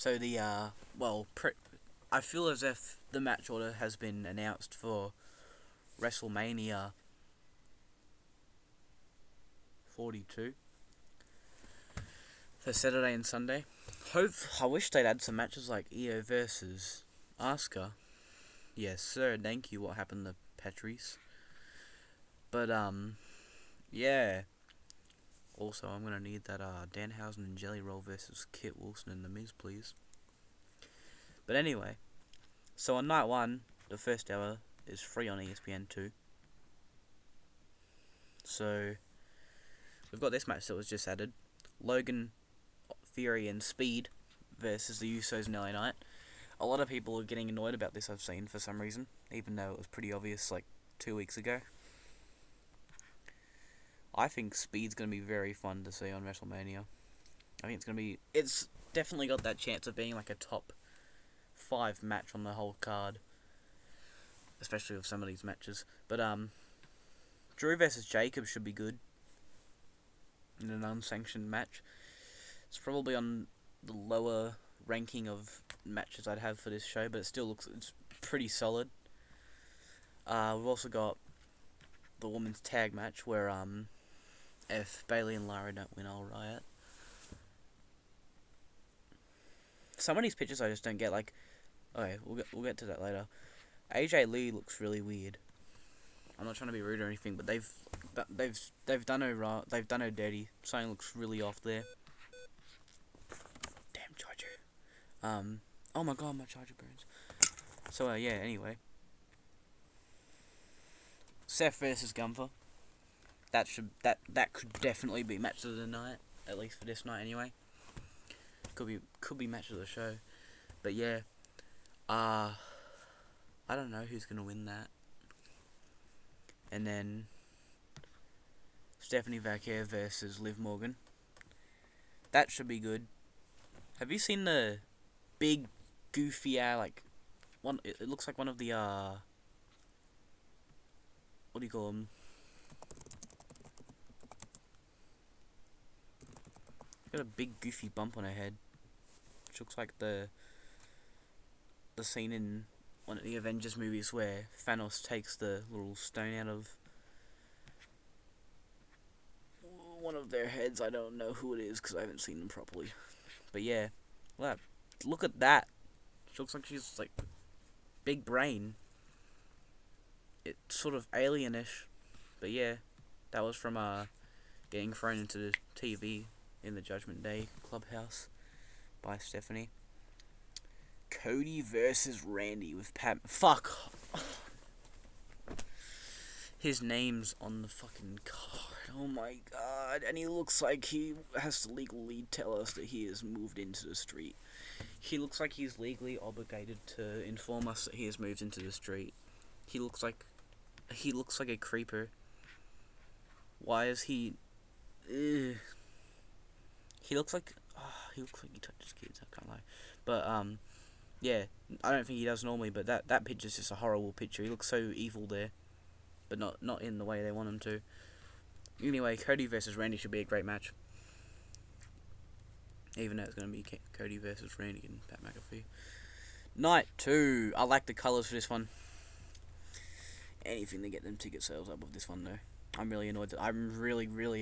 So I feel as if the match order has been announced for WrestleMania 42 for Saturday and Sunday. I wish they'd add some matches like Io versus Asuka. Yes, sir. Thank you. What happened to Patrice? But yeah. Also, I'm gonna need that Danhausen and Jelly Roll versus Kit Wilson and The Miz, please. But anyway, so on night one, the first hour is free on ESPN2. So we've got this match that was just added: Logan, Fury, and Speed versus the Usos and LA Knight. A lot of people are getting annoyed about this, I've seen, for some reason, even though it was pretty obvious like 2 weeks ago. I think Speed's going to be very fun to see on WrestleMania. I think it's definitely got that chance of being like a top 5 match on the whole card, especially with some of these matches. But Drew versus Jacob should be good in an unsanctioned match. It's probably on the lower ranking of matches I'd have for this show, but it's pretty solid. We've also got the women's tag match where if Bayley and Lara don't win, I'll riot. Some of these pictures I just don't get. Like, okay, we'll get to that later. AJ Lee looks really weird. I'm not trying to be rude or anything, but they've done her dirty. Something looks really off there. Damn charger. Oh my god, my charger burns. So yeah. Anyway, Seth versus Gunther. That could definitely be match of the night, at least for this night anyway. Could be match of the show, but yeah. I don't know who's gonna win that. And then Stephanie Vaquer versus Liv Morgan. That should be good. Have you seen the big goofy like one? It looks like one of the what do you call them? Got a big goofy bump on her head, which looks like the scene in one of the Avengers movies where Thanos takes the little stone out of one of their heads. I don't know who it is because I haven't seen them properly. But yeah, look at that. She looks like she's like big brain. It's sort of alienish, but yeah, that was from getting thrown into the TV in the Judgment Day clubhouse by Stephanie. Cody versus Randy with Pat. Fuck. His name's on the fucking card. Oh my god. And he looks like he has to legally tell us that he has moved into the street. He looks like he's legally obligated to inform us that he has moved into the street. He looks like a creeper. Why is he... Ugh. He looks like he touches kids, I can't lie. But yeah, I don't think he does normally, but that picture's just a horrible picture. He looks so evil there, but not in the way they want him to. Anyway, Cody versus Randy should be a great match. Even though it's going to be Cody versus Randy and Pat McAfee. Night 2. I like the colours for this one. Anything to get them ticket sales up with this one, though. I'm really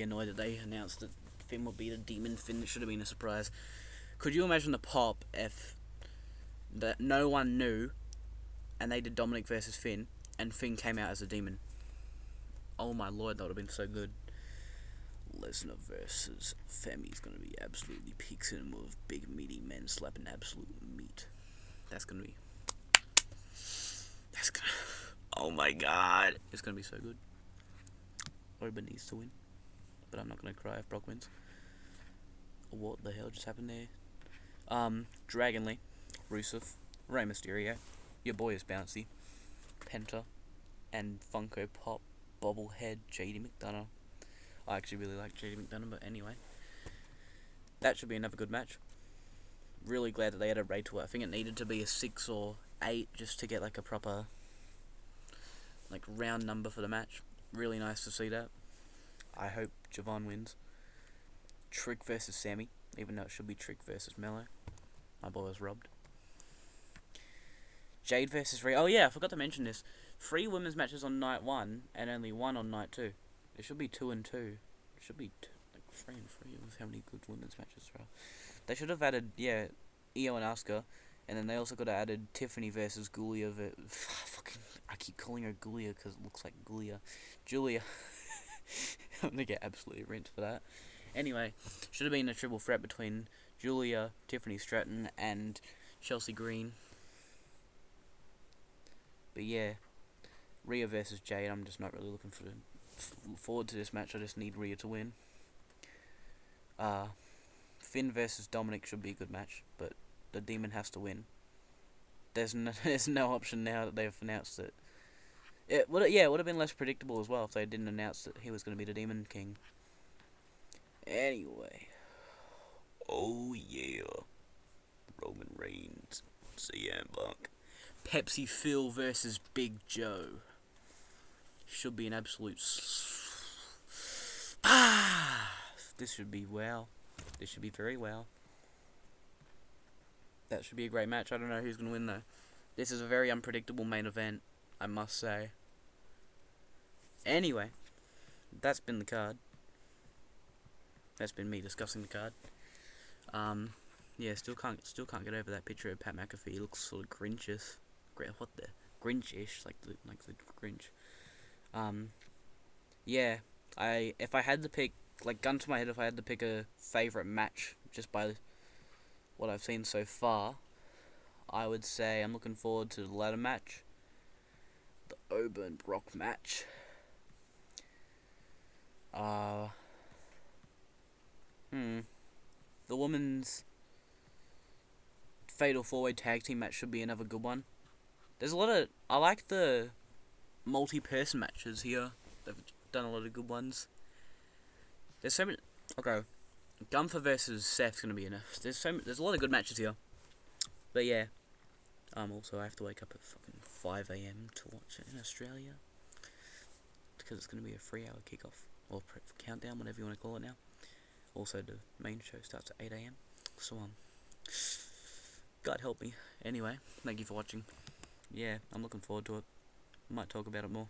annoyed that they announced that Finn would be the Demon Finn. It should have been a surprise. Could you imagine the pop if that no one knew and they did Dominic versus Finn and Finn came out as a demon? Oh my lord, that would have been so good. Lesnar versus Femi's gonna be absolutely peak cinema of big meaty men slapping absolute meat. That's gonna oh my god, it's gonna be so good. Oba needs to win, but I'm not gonna cry if Brock wins. What the hell just happened there? Dragon Lee, Rusev, Rey Mysterio, your boy is Bouncy, Penta, and Funko Pop bobblehead JD McDonough. I actually really like JD McDonough, but anyway. That should be another good match. Really glad that they had a raid to it. I think it needed to be a 6 or 8 just to get like a proper like round number for the match. Really nice to see that. I hope Javon wins. Trick versus Sammy, even though it should be Trick versus Mello. My boy was robbed. Jade versus Rhea. Oh yeah, I forgot to mention this. 3 women's matches on night 1 and only 1 on night 2. It should be 2 and 2. It should be like 3 and 3 with how many good women's matches there are. They should have added, yeah, Io and Asuka, and then they also could have added Tiffany versus Gulia. I keep calling her Gulia because it looks like Julia. I'm gonna get absolutely rinsed for that. Anyway, should have been a triple threat between Julia, Tiffany Stratton, and Chelsea Green. But yeah, Rhea versus Jade. I'm just not really looking forward to this match. I just need Rhea to win. Finn versus Dominic should be a good match, but the Demon has to win. There's no option now that they've announced it. It would have been less predictable as well if they didn't announce that he was going to be the Demon King. Anyway, oh yeah, Roman Reigns, CM Punk, Pepsi Phil versus Big Joe. Should be an absolute. This should be wow. This should be very wow. That should be a great match. I don't know who's going to win though. This is a very unpredictable main event, I must say. Anyway, that's been the card. That's been me discussing the card. Yeah, still can't get over that picture of Pat McAfee. He looks sort of Grinchish. What the Grinchish, like the Grinch. Yeah, if I had to pick, like gun to my head, if I had to pick a favorite match just by what I've seen so far, I would say I'm looking forward to the ladder match, the Oberyn Brock match. The women's Fatal 4-Way Tag Team match should be another good one. There's a lot of... I like the multi-person matches here. They've done a lot of good ones. There's so many... Okay. Gunther versus Seth's gonna be enough. There's a lot of good matches here. But yeah. Also, I have to wake up at fucking 5 AM to watch it in Australia. Because it's gonna be a 3-hour kickoff. Or countdown, whatever you want to call it now. Also, the main show starts at 8 AM. So, God help me. Anyway, thank you for watching. Yeah, I'm looking forward to it. Might talk about it more.